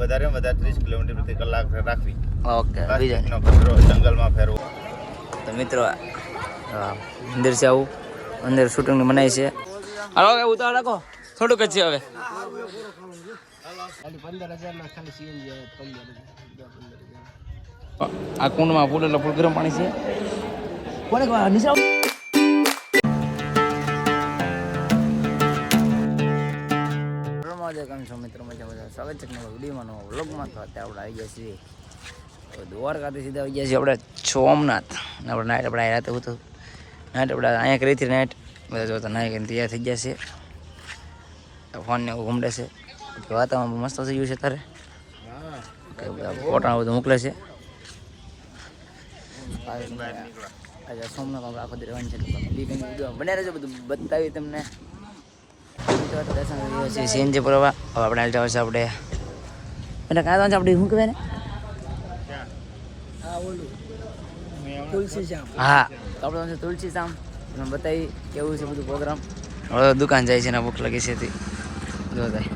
વધારે 30 કિલોમીટર પ્રતિ કલાક રાખવી. ઓકે પ્લાસ્ટિકનો કચરો જંગલમાં ફેરવો. તો મિત્રો અંદર છે આવું અંદર શૂટિંગની મનાઈ છે. હાલો હવે ઉતાર રાખો થોડુંક જ છે હવે. આ કુંડમાં ફૂલ એટલે ફૂલ ગરમ પાણી છે. કોને નીચે કેમ છો મિત્રો? મજા સ્વાગત છે વિડીયોમાં નવો વ્લોગમાં. તો અત્યારે આપણે આવી ગયા છીએ દ્વારકાથી સીધા આવી ગયા છીએ આપણે સોમનાથ. આપણે નાઇટ આપણે આવ્યા હતું નાઇટ આપણે અહીંયા કરી હતી નાઇટ બધા જોતા નાઈ કરીને તૈયાર થઈ ગયા છે. ફોનને એવું ઘૂમડે છે. વાતાવરણ મસ્ત થઈ ગયું છે તારે ફોટા બધું મોકલે છે. આજે સોમનાથ આપણે આખો દી રહેવાની છે બને રહેજો બધું બતાવી તમને. દર્શન કરી છે સીએનજી પરવા. હવે આપણે હાલતા હોય છે આપણે એટલે કાંઈ આપણે શું કહેવાય ને હા તો આપણે તુલસી શામ તમે બતાવી કેવું છે બધું પ્રોગ્રામ. હવે દુકાન જાય છે ને ભૂખ લાગી છે તે જો થાય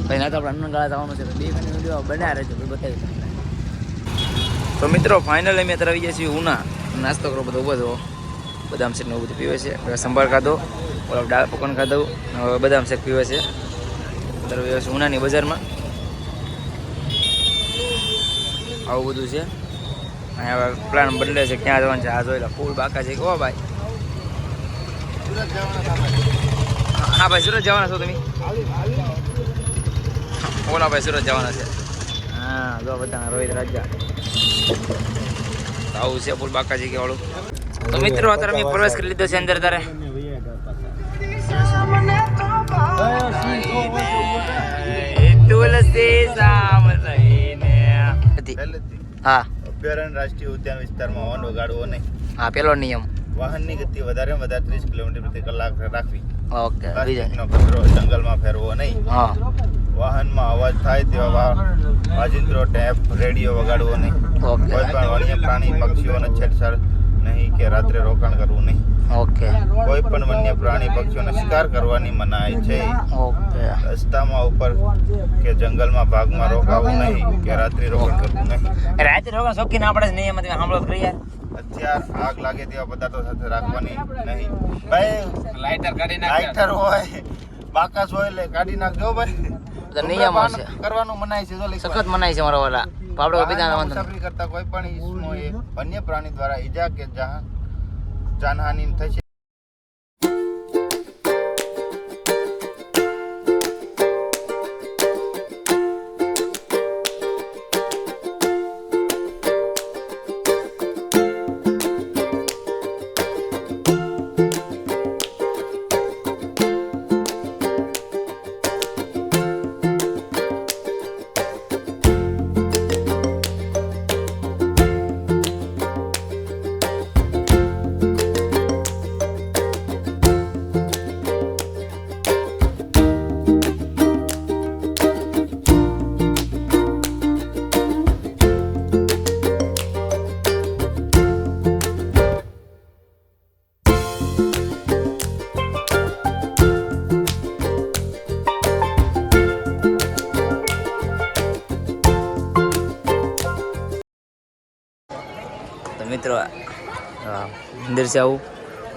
પહેલાં તો આપણે અન્નગાળા જવાનું છે તો બે મિનિટ વિડીયો બનાવ્યા રહેજો બતાવી તમને. તો મિત્રો ફાઇનલ અમે અત્યારે આવી ગયા છીએ ઉના. નાસ્તો કરો બધો ઉભો થયો બદામ શેક ને એવું બધું પીવે છે. હવે સંભાર ખાધો ઓલા દાળ પકવાન ખાધું હવે બદામ શેક પીવે છે. અત્યારે પીવે છે ઉનાની બજારમાં આવું બધું છે. અહીંયા હવે પ્લાન બદલે છે ક્યાં જવાનું છે. આ જોયેલા ફૂલ બાકા છે કહો ભાઈ. હા ભાઈ સુરત જવાના છો તમે? ઓલા ભાઈ સુરત જવાના છે. હા જો બધા રોહિત રાજા આવું છે ફૂલ બાકાજી કે વાળું. તો મિત્રો અત્યારે મેં પ્રવેશ કરી લીધો છે અંદર. તારે હા અભયારણ્ય રાષ્ટ્રીય ઉદ્યાન વિસ્તારમાં વાહન વગાડવો નહીં. હા પેલો નિયમ વાહનની ગતિ વધારે 30 કિલોમીટર પ્રતિ કલાક રાખવી. ઓકે પ્લાસ્ટિકનો કચરો જંગલમાં ફેરવો નહીં. હા વાહનમાં અવાજ થાય તેવા વાજિંત્રો ટેપ રેડિયો વગાડવો નહીં. ઓકે કોઈ પણ વન્ય પ્રાણી પક્ષીઓને છેડછાડ નહીં કે રાત્રે રોકાણ કરવું નહીં. ઓકે કોઈ પણ વન્ય પ્રાણી પક્ષીઓનો શિકાર કરવાની મનાઈ છે. ઓકે રસ્તામાં ઉપર કે જંગલમાં ભાગમાં રોકાવું નહીં કે રાત્રિ રોકાણ કરવું નહીં. રાત્રે રોકાણ શોખીન આપણે જ નિયમ સાંભળો કરી યાર. હથિયાર આગ લાગે તેવા પદાર્થો સાથે રાખવાની નહીં. ભાઈ લાઇટર હોય બાકાસ હોય એટલે કાઢી નાખજો ભાઈ. નિયમો છે કરવાનું મનાય છે. સખત મનાય છે મારા વાલા પાવડો બીજા મુસાફરી કરતા કોઈ પણ ઈસમોએ વન્ય પ્રાણી દ્વારા ઈજા કે જાનહાનિ થશે. મિત્રો અંદર છે આવું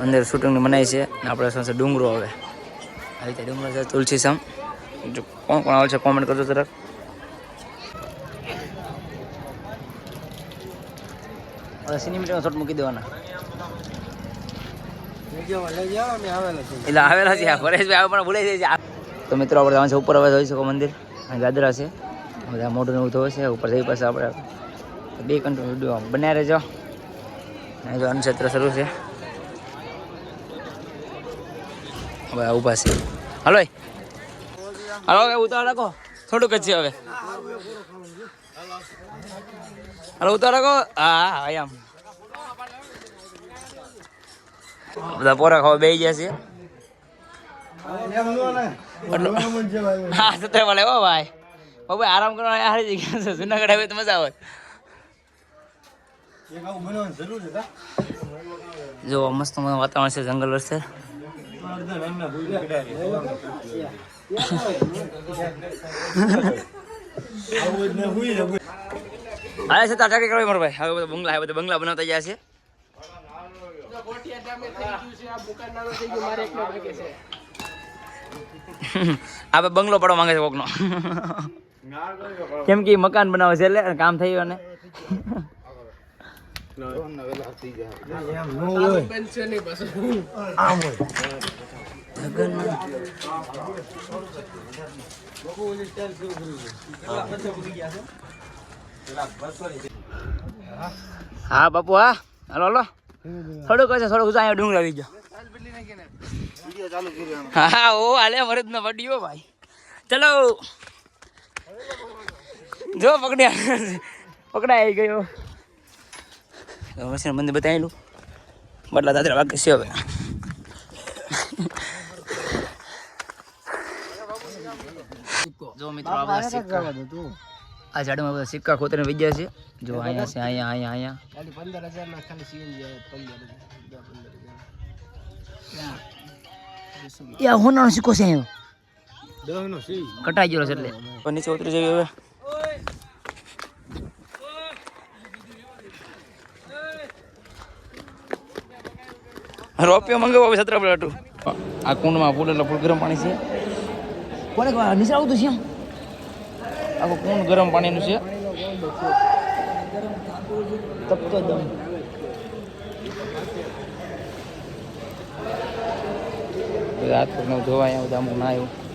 અંદર શૂટિંગની મનાઈ છે ને આપણે શું છે ડુંગરો. હવે આવી રીતે ડુંગરો છે તુલસી શામ. જો કોણ કોણ આવે છે કોમેન્ટ કરજો જરાક. હવે સિનેમેટિકનો શોટ મૂકી દેવાના એટલે આવેલા છે પરેશભાઈ આવે પણ ભૂલાઈ જાય છે. તો મિત્રો આપણે જવાનું છે ઉપર. હવે જોઈ શકો મંદિર ગાદરા છે બધા મોઢું એવું થયું છે ઉપર જઈ પાસે આપણે બે કન્ટિન્યુ વિડીયો બનાવી રહેજો. જો અન્નક્ષેત્ર શરૂ છે હવે ઊભા છે. હાલો હાલો હવે ઉતાર રાખો થોડુંક જ છે હવે. હાલો ઉતાર રાખો. હા હા આમ બધા પોરા ખાવા બેસી ગયા છે. હા સત્તર વાળે હો ભાઈ બાબુ આરામ કરવા હારી જગ્યા છે. જુનાગઢ આવે તો મજા આવે. જો મસ્ત વાતાવરણ છે જંગલ વચ્ચે. હા છે તાર ટાકી કરવા મારો ભાઈ હવે બધા બંગલા બનાવતા ગયા છે આ બંગલો પડવા માંગે છે કોકનો કેમ કે મકાન બનાવે છે એટલે કામ થયું અને હા બાપુ હા હાલો હાલો થોડુંક હશે થોડુંક અહીંયા ડુંગર આવી ગયો હા ઓ હાલે મરદ ના વડીયો ભાઈ ચલો જો પકડાઈ ગયો મશીન મંદિર બતાવેલું બદલા દાદરા વાગે છે હવે જો મિત્રો આ બધા સિક્કા આ ઝાડમાં બધા સિક્કા ખોતરીને વજ્યા છે જો અહીંયા છે અહીંયા ખાલી 15,000 ના ખાલી સીએનજી આવે 15,000 યા હોનાનો સિક્કો છે અહીંયા 10 નો સી કટાઈ ગયો છે એટલે પણ નીચે ઉતરી જવી હવે રોપિયો મંગાવો હવે સત્ર પ્લેટું આ કુંડમાં ફૂલ એટલે ફૂલ ગરમ પાણી છે કોને નીચે આવતું છે એમ આખું કુંડ ગરમ પાણીનું છે તપતો દમ હાથ પગને ધોવા અહીંયા બધા અમુક ના આવ્યું